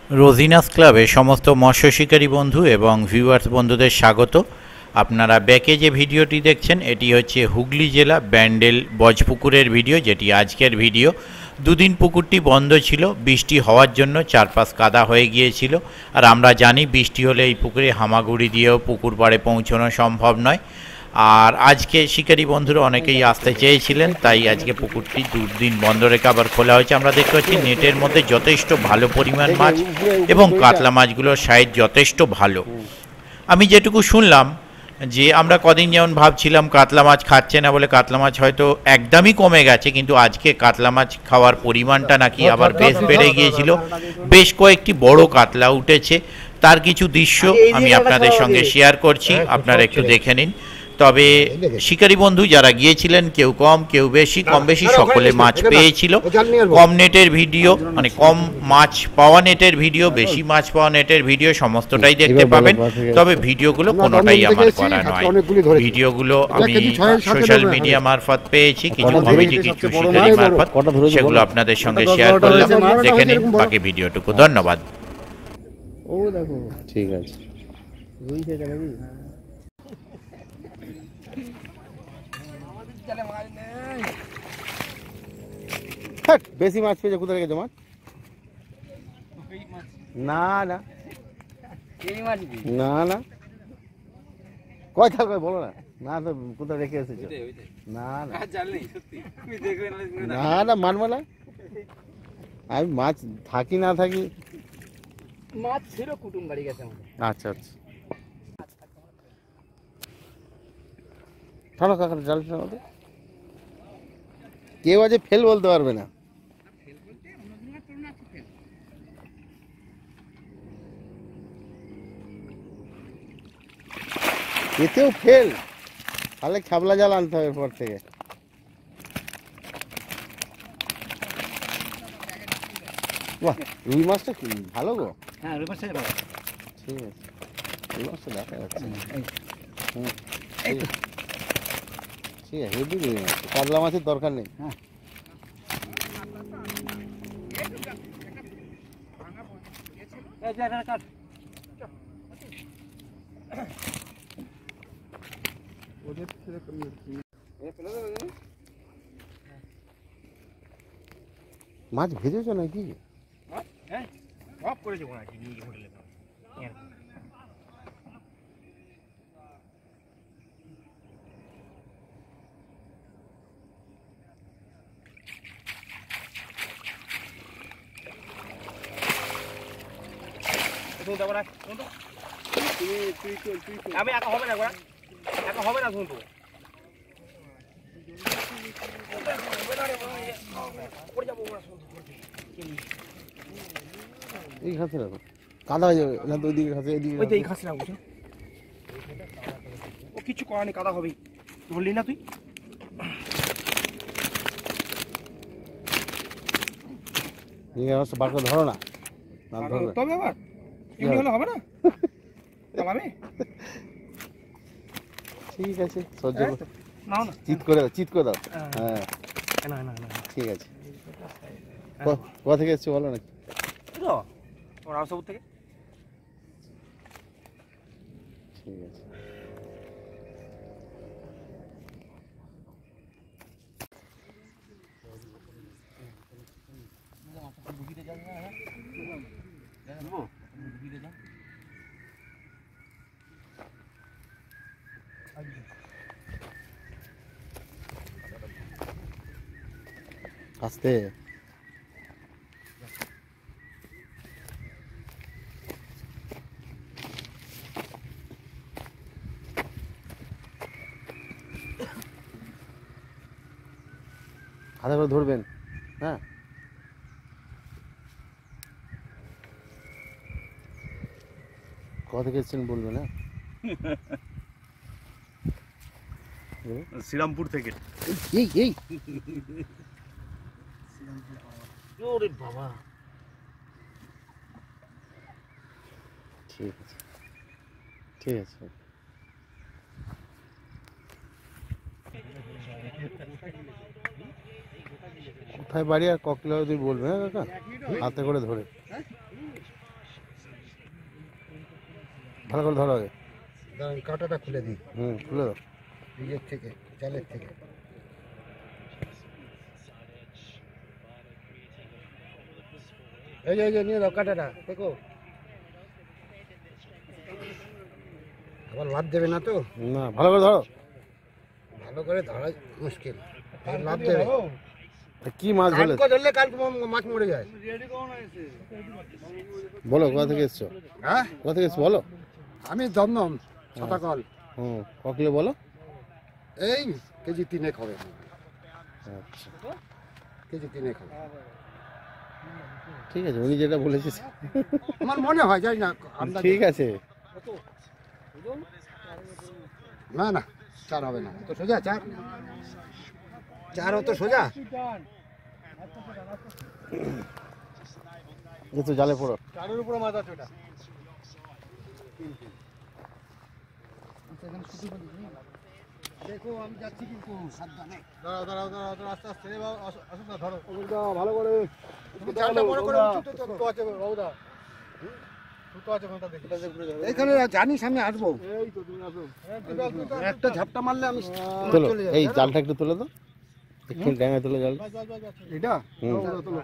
রোজিনাস ক্লাবে সমস্ত মৎস্য শিকারী বন্ধু এবং ভিউয়ার্স বন্ধুদের স্বাগত। আপনারা ব্যাকে যে ভিডিওটি দেখছেন এটি হচ্ছে হুগলি জেলা ব্যান্ডেল বজপুকুরের ভিডিও, যেটি আজকের ভিডিও। দুদিন পুকুরটি বন্ধ ছিল বৃষ্টি হওয়ার জন্য, চারপাশ কাদা হয়ে গিয়েছিল। আর আমরা জানি বৃষ্টি হলে এই পুকুরে হামাগুড়ি দিয়েও পুকুর পাড়ে পৌঁছানো সম্ভব নয়। আর আজকে শিকারী বন্ধুরা অনেকেই আসতে চেয়েছিলেন, তাই আজকে পুকুরটি দুদিন বন্ধ রেখে আবার খোলা হয়েছে। আমরা দেখতে পাচ্ছি নেটের মধ্যে যথেষ্ট ভালো পরিমাণ মাছ এবং কাতলা মাছগুলোর সাইজ যথেষ্ট ভালো। আমি যেটুকু শুনলাম যে আমরা কদিন যেমন ভাবছিলাম কাতলা মাছ খাচ্ছে না বলে কাতলা মাছ হয়তো একদমই কমে গেছে, কিন্তু আজকে কাতলা মাছ খাওয়ার পরিমাণটা নাকি আবার বেশ বেড়ে গিয়েছিল। বেশ কয়েকটি বড় কাতলা উঠেছে, তার কিছু দৃশ্য আমি আপনাদের সঙ্গে শেয়ার করছি, আপনারা একটু দেখে নিন। তবে শিকারী বন্ধু যারা গিয়েছিলেন কেউ কম কেউ বেশি, কম বেশি সকলে মাছ পেয়েছিল। কম নেটের ভিডিও মানে কম মাছ পাওয়া নেটের ভিডিও, বেশি মাছ পাওয়া নেটের ভিডিও সমস্তটাই দেখতে পাবেন। তবে ভিডিওগুলো কোনোটাই আমার করা নয়, ভিডিওগুলো আমি সোশ্যাল মিডিয়া মারফত পেয়েছি, কিছু কমিটি কিছু শিকারী মারফত, সেগুলো আপনাদের সঙ্গে শেয়ার করলাম। দেখে নিন বাকি ভিডিওটুকু। ধন্যবাদ। ও দেখো ঠিক আছে। বেশি মাছ পেয়েছে, কোথায় রেখেছো মাছ? না না না না, কয় থাকবে বলো না। না তো কোথায় রেখে এসেছো? না না না না, মানবো না আমি। মাছ থাকি না থাকি, মাছ ছিল কুটুম বাড়ি গেছে। আচ্ছা আচ্ছা, চলো কাকার জাল আমাদের কেউ আজ ফেল বলতে পারবে না। এতেও ফেল, তাহলে খাবলা জাল আনতে হবে এরপর থেকে। বাহ, রুই মাছটা ভালো গো। হ্যাঁ, রুই মাছটা ভালো। ঠিক আছে, রুই মাছটা দেখা যাচ্ছে। ঠিক আছে, হেভি রুই মাছ, কাতলা মাছের দরকার নেই। হ্যাঁ, মাছ ভেজেছো নাকি? হ্যাঁ, সব করে দেবো নাকি নিয়ে হোটেলে। আমি একা হবে না, একা হবে না শুনতো। এই ঘাসে রাখো, কাদা হয়ে যাবে না তো। ওইদিকে ঘাসে, এদিকে ওই তো এই ঘাসে রাখবো। ও কিছু করার নেই, কাদা হবেই। ধরলি না তুই? বার করে ধরো না, ধরবে তবে আবার এমনি হলে হবে না। চালাবে? ঠিক আছে, সহ্য করো। নাও না, চিৎ করে দাও, চিৎ করে দাও। হ্যাঁ ঠিক আছে। কোথা থেকে এসছো বলো নাকি? রামসাপুর থেকে। ঠিক আছে। আস্তে হাতে করে ধরবেন। হ্যাঁ, কোথা থেকে এসছেন বলবেন। হ্যাঁ, শ্রীরামপুর থেকে। এই এই ওরে বাবা, ঠিক আছে ঠিক আছে। কোথায় বাড়ি আর ককলা যদি বলবে, হ্যাঁ কাকা, হাতে করে ধরে। ভালো করে ধরো আগে। দাঁড়ান কাঁটাটা খুলে দিই খুলে দাও। ইয়ের থেকে জালের থেকে। এই যে নিয়ে দাও কাঁটাটা দেখো, আবার লাভ দেবে না তো? না, ভালো করে ধরো। ভালো করে ধরা মুশকিল, লাভ দেবে। তা কি মাছ ধরলে? কালকে ধরলে কালকে মাছ মরে যায়। বলো কোথা থেকে এসছো? হ্যাঁ, কোথা থেকে এসছো বলো। আমি দমদম ছটাকল। ক কিলো বলো? এই কেজি 3 হবে, আচ্ছা কেজি 3 হবে। ঠিক আছে, উনি যেটা বলেছে আমার মনে হয়, জানি না আন্দাজে। ঠিক আছে। না না, 4 হবে না, তো সোজা 4 অত সোজা। এই তো জালে পড়ো। 4-এর উপরে মাছ আছে ওটা। দেখো আমি যাচ্ছি কিন্তু সাবধানে। দাঁড়াও আস্তে আস্তে আসুন না, ধরো ভালো করে। জালটা বড় করে উঁচুতে তো আছে বাবুদা। দুটো আছে কোনটা দেখি। এইখানে জানিস আমি আসবো। এই তো তুমি আসো। একটা ঝাপটা মারলে আমি তোলো, চলে যাই। এই জালটা একটু তুলে দাও। একটু ড্যাঙে তুলে জাল। এটা তোলো।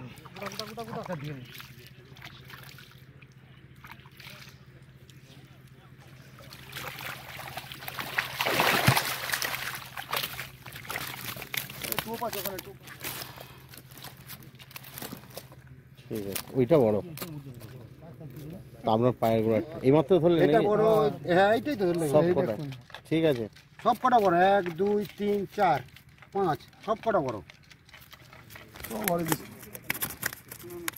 ঠিক আছে, ওইটা বড়। তা আপনার পায়ের গোড়া এই মাত্র ধরলেন? এটা বড়, হ্যাঁ এইটাই তো ধরলে। সব কটা? ঠিক আছে, সব কটা বড়, 1 2 3 4 5 সব কটা বড়।